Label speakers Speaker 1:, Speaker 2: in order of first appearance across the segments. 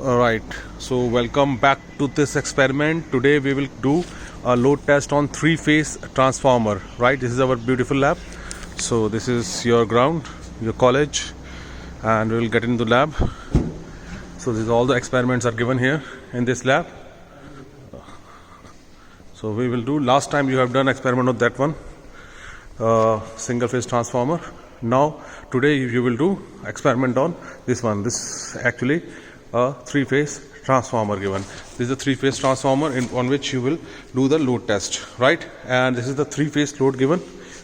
Speaker 1: Alright, so welcome back to this experiment. Today we will do a load test on three-phase transformer. Right, this is our beautiful lab. So this is your ground, your college, and we will get into the lab. So this is all the experiments are given here in this lab. So we will do, last time you have done experiment of that one, single phase transformer. Now today you will do experiment on this one. This actually a three-phase transformer given. This is a three-phase transformer on which you will do the load test, right? And this is the three-phase load given,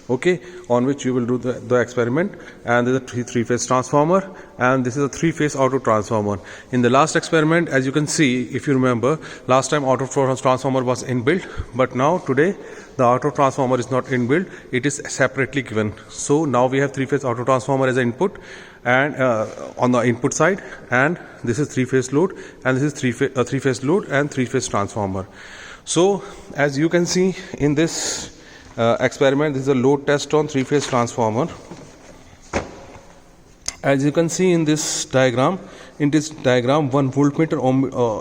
Speaker 1: okay, on which you will do the experiment. And this is a three-phase transformer, and this is a three-phase auto transformer. In the last experiment, as you can see, if you remember, last time auto transformer was inbuilt, but now today the auto transformer is not inbuilt, it is separately given. So now we have three-phase auto transformer as an input, and on the input side, and this is three-phase load, and this is three-phase load and three-phase transformer. So as you can see in this experiment, this is a load test on three-phase transformer. As you can see in this diagram, 1 voltmeter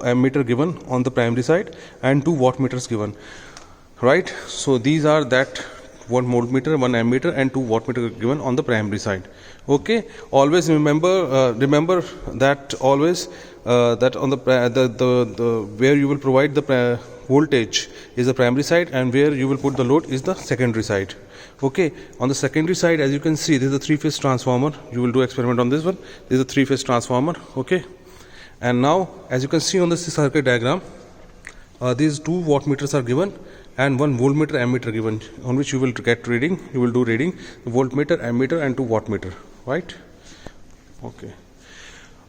Speaker 1: ammeter given on the primary side and 2 wattmeters given, right? So these are that 1 voltmeter, 1 ammeter and 2 wattmeter given on the primary side. Okay, always remember that always that on the where you will provide the voltage is the primary side, and where you will put the load is the secondary side. Okay, on the secondary side, as you can see, this is a three-phase transformer. You will do experiment on this one. This is a three-phase transformer. Okay, and now as you can see on this circuit diagram, these 2 wattmeters are given and 1 voltmeter ammeter given, on which you will get reading. You will do reading the voltmeter, ammeter and 2 wattmeter, right? Okay.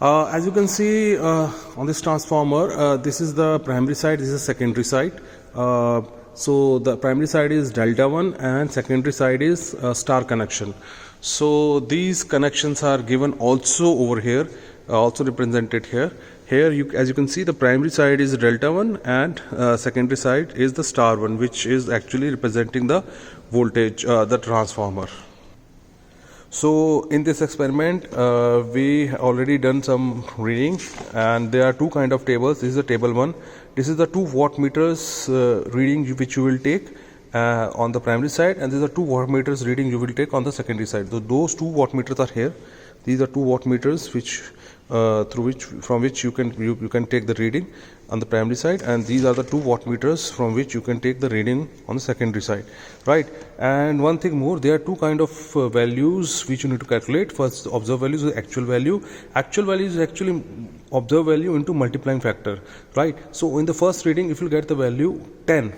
Speaker 1: As you can see on this transformer, this is the primary side, this is the secondary side. So the primary side is delta 1 and secondary side is star connection. So these connections are given also over here, also represented here. Here as you can see, the primary side is delta 1 and secondary side is the star 1, which is actually representing the voltage, the transformer. So in this experiment, we already done some reading, and there are two kind of tables. This is the table 1. This is the 2 wattmeters reading which you will take on the primary side, and these are 2 wattmeters reading you will take on the secondary side. So those 2 wattmeters are here. These are 2 wattmeters which from which you can take the reading on the primary side, and these are the 2 wattmeters from which you can take the reading on the secondary side, right? And one thing more, there are two kind of values which you need to calculate. First, observed value is the actual value. Actual value is actually observed value into multiplying factor, right? So in the first reading, if you get the value 10,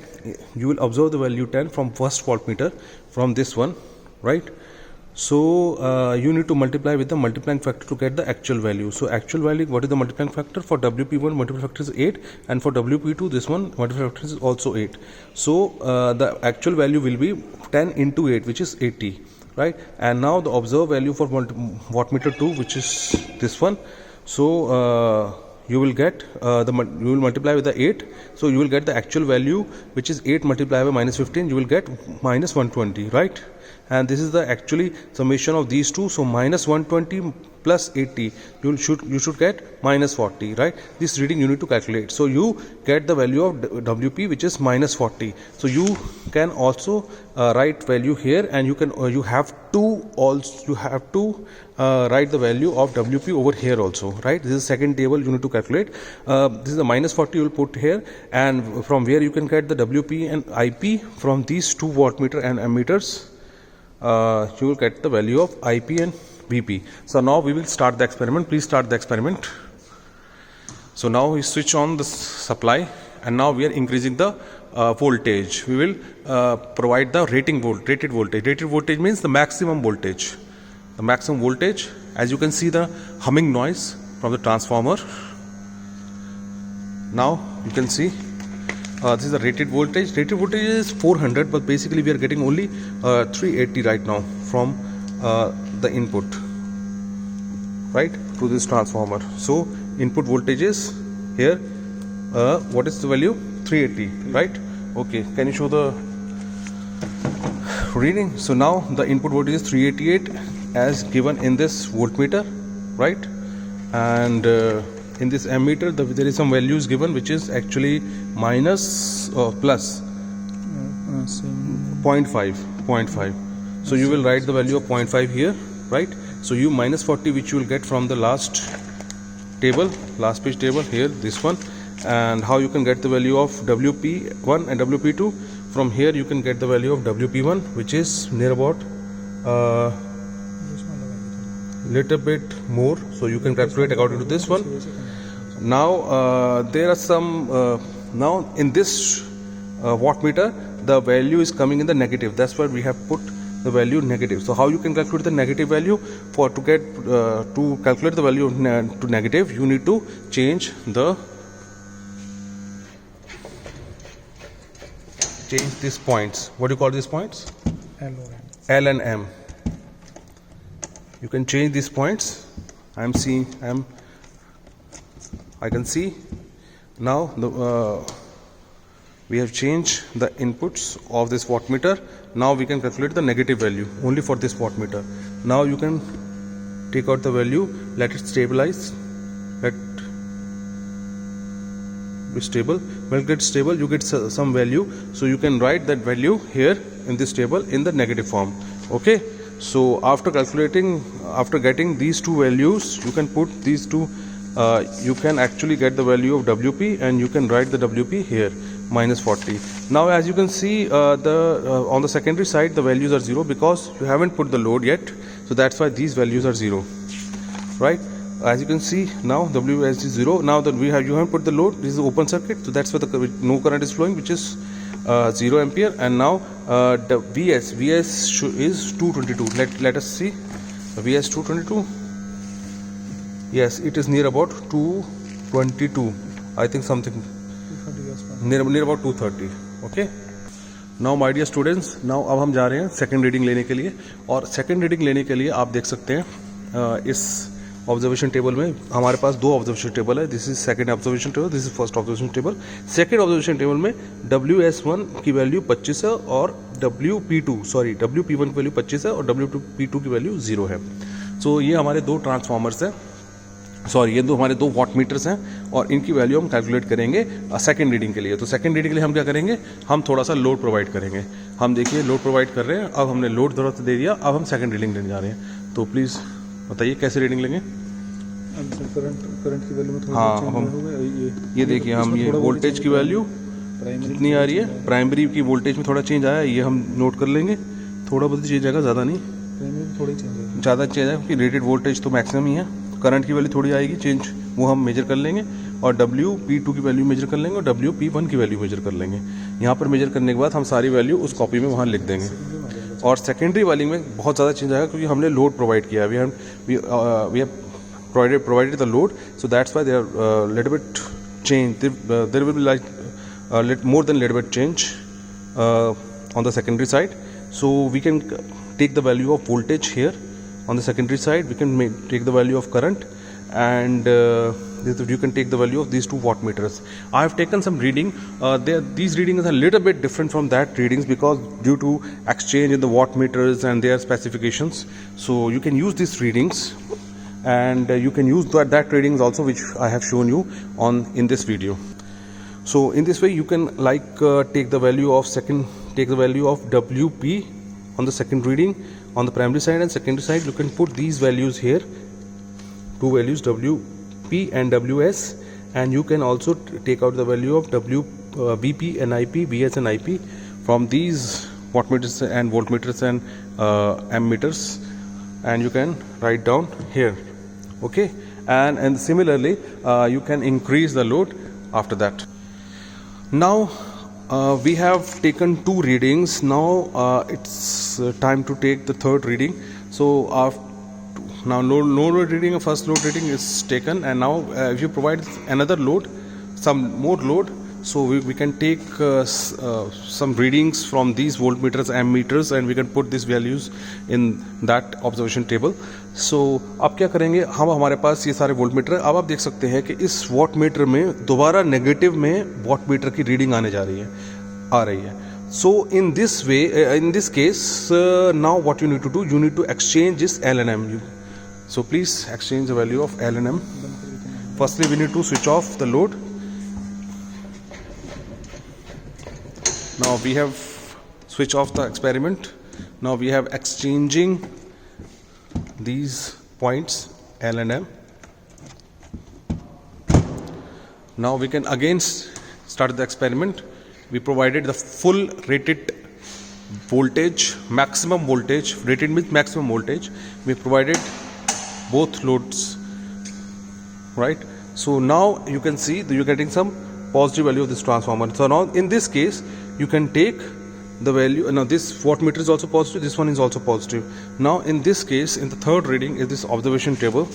Speaker 1: you will observe the value 10 from first voltmeter, from this one, right? So you need to multiply with the multiplying factor to get the actual value. So actual value, what is the multiplying factor? For WP1 multiplying factor is 8, and for WP2 this one multiplying factor is also 8. So the actual value will be 10 into 8, which is 80, right? And now the observed value for wattmeter 2, which is this one. So you will get you will multiply with the 8, so you will get the actual value, which is 8 multiplied by minus 15. You will get minus 120, right? And this is the actually summation of these two. So minus 120 plus 80, you should get minus 40, right? This reading you need to calculate. So you get the value of WP, which is minus 40. So you can also write value here, and you have to write the value of WP over here also, right? This is the second table you need to calculate. This is the minus 40 you will put here, and from where you can get the WP and IP from these 2 wattmeter and ammeters. You will get the value of IP and VP. So now we will start the experiment. Please start the experiment. So now we switch on the supply, and now we are increasing the voltage. We will provide the rated voltage. Rated voltage means the maximum voltage. The maximum voltage, as you can see the humming noise from the transformer. Now you can see this is the rated voltage. Rated voltage is 400, but basically we are getting only 380 right now from the input, right, to this transformer. So input voltage is here. What is the value? 380, right? Okay, can you show the reading? So now the input voltage is 388 as given in this voltmeter, right? And in this ammeter there is some values given which is actually minus or plus 0.5. So you will write the value of 0.5 here, right? So you minus 40 which you will get from the last page table here, this one. And how you can get the value of WP1 and WP2? From here you can get the value of WP1 which is near about little bit more, so you can calculate according to this one. Now there are some now in this wattmeter the value is coming in the negative, that's why we have put the value negative. So how you can calculate the negative value? To calculate the value to negative, you need to change these points. What do you call these points? L and M. You can change these points. I can see now we have changed the inputs of this wattmeter. Now we can calculate the negative value only for this wattmeter. Now you can take out the value, let it stabilize, let be stable. When it gets stable, you get some value, so you can write that value here in this table in the negative form. Okay, so after getting these two values, you can put these two, you can actually get the value of WP, and you can write the WP here, minus 40. Now as you can see, on the secondary side the values are 0 because you haven't put the load yet, so that's why these values are 0, right? As you can see now WS is 0. Now that you haven't put the load, this is open circuit, so that's where no current is flowing, which is 0 ampere. And now the VS is 222. Let us see VS 222. Yes, it is near about 222. I think something near about 230. Okay. Now my dear students, now अब हम जा रहे हैं second reading लेने के लिए, और second reading लेने के लिए आप देख सकते हैं इस ऑब्जर्वेशन टेबल में हमारे पास दो ऑब्जर्वेशन टेबल है. This is second observation table, this is first observation table. Second observation table में WS1 की वैल्यू 25 है और WP1 की वैल्यू 25 है और WP2 की वैल्यू 0 है. सो ये हमारे दो ट्रांसफार्मर्स हैं, ये हमारे दो वाट मीटर्स हैं, और इनकी वैल्यू हम कैलकुलेट करेंगे सेकंड रीडिंग के लिए. तो सेकंड रीडिंग के लिए हम क्या करेंगे, हम थोड़ा सा लोड प्रोवाइड करेंगे. हम देखिए लोड प्रोवाइड कर रहे हैं, अब हमने लोड जरूरत दे दिया, अब हम सेकंड रीडिंग लेने जा रहे हैं. तो प्लीज़ बताइए कैसे रीडिंग लेंगे.
Speaker 2: करंट की वैल्यू में थोड़ा
Speaker 1: हम ये देखिए, हम ये वोल्टेज की वैल्यू कितनी आ रही है, प्राइमरी की वोल्टेज में थोड़ा चेंज आया, ये हम नोट कर लेंगे. थोड़ा बहुत चेंज आएगा, ज़्यादा नहीं, ज़्यादा चेंज आएगा क्योंकि रेटेड वोल्टेज तो मैक्सिमम ही है. करंट की वैल्यू थोड़ी आएगी चेंज, वो हम मेजर कर लेंगे, और WP2 की वैल्यू मेजर कर लेंगे और WP1 की वैल्यू मेजर कर लेंगे. यहाँ पर मेजर करने के बाद हम सारी वैल्यू उस कॉपी में वहाँ लिख देंगे. और सेकेंडरी वाली में बहुत ज़्यादा चेंज आएगा क्योंकि हमने लोड प्रोवाइड किया. We have provided the load, so that's why they are little bit change. There will be like more than little bit change on the secondary side. So we can take the value of voltage here on the secondary side. We can take the value of current, and you can take the value of these two watt meters. I have taken some reading. These readings are a little bit different from that readings because due to exchange in the watt meters and their specifications. So you can use these readings, and you can use that readings also, which I have shown you in this video. So in this way you can take the value of WP on the second reading on the primary side, and secondary side you can put these values here, two values WP and WS, and you can also take out the value of BP and IP, VS and IP from these wattmeters and voltmeters and ammeters, and you can write down here. Okay, and similarly you can increase the load after that. Now we have taken two readings. Now it's time to take the third reading. So now load reading, first load reading is taken, and now if you provide another load, some more load, so we can take some readings from these voltmeters, ammeters, and we can put these values in that observation table. So अब क्या करेंगे, हम हमारे पास ये सारे voltmeter, अब आप देख सकते हैं कि इस वॉटमीटर में दोबारा नेगेटिव में वॉटमीटर की रीडिंग आने जा रही है. So in this way, in this case, now what you need to do, you need to exchange this L and M. So please exchange the value of L and M. Firstly, we need to switch off the load. Now we have switched off the experiment. Now we have exchanging these points L and M. Now we can again start the experiment. We provided the full rated voltage, maximum voltage. Rated means maximum voltage. We provided both loads, right? So now you can see that you're getting some positive value of this transformer. So now in this case you can take the value. Now this wattmeter is also positive, this one is also positive. Now in this case, in the third reading is this observation table.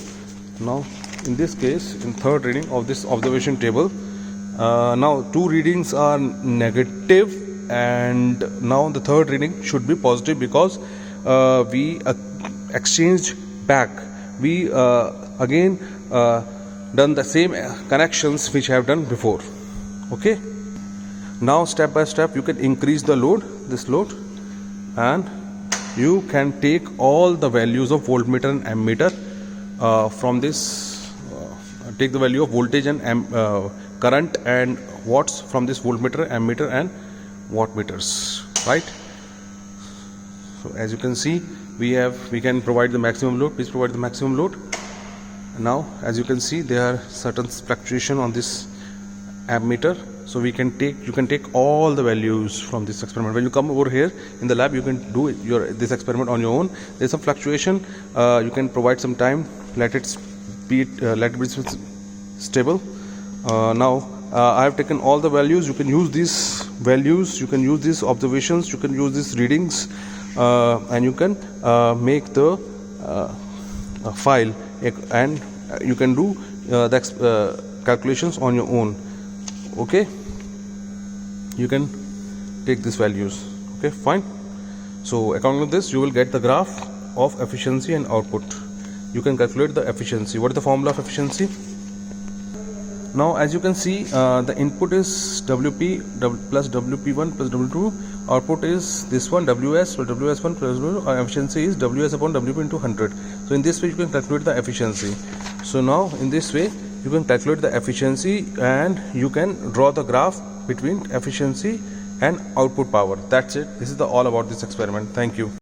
Speaker 1: Now in this case, in third reading of this observation table, now two readings are negative, and now the third reading should be positive because we exchanged back. We again done the same connections which I have done before. Okay. Now step by step you can increase the load, this load, and you can take all the values of voltmeter and ammeter from this. Take the value of voltage and current and watts from this voltmeter, ammeter and wattmeters, right? So as you can see, we can provide the maximum load. Please provide the maximum load. Now as you can see, there are certain fluctuation on this ammeter. So you can take all the values from this experiment. When you come over here in the lab, you can do this experiment on your own. There's some fluctuation. You can provide some time, let it be stable. Now I have taken all the values. You can use these values, you can use these observations, you can use these readings, and you can make the file, and you can do the calculations on your own. Okay, you can take these values. Okay, fine. So according to this, you will get the graph of efficiency and output. You can calculate the efficiency. What is the formula of efficiency? Now as you can see, the input is WP plus WP1 plus W2. Output is this one, WS plus WS1 plus W2. Our efficiency is WS upon WP into 100. So in this way you can calculate the efficiency. So now in this way you can calculate the efficiency, and you can draw the graph between efficiency and output power. That's it. This is all about this experiment. Thank you.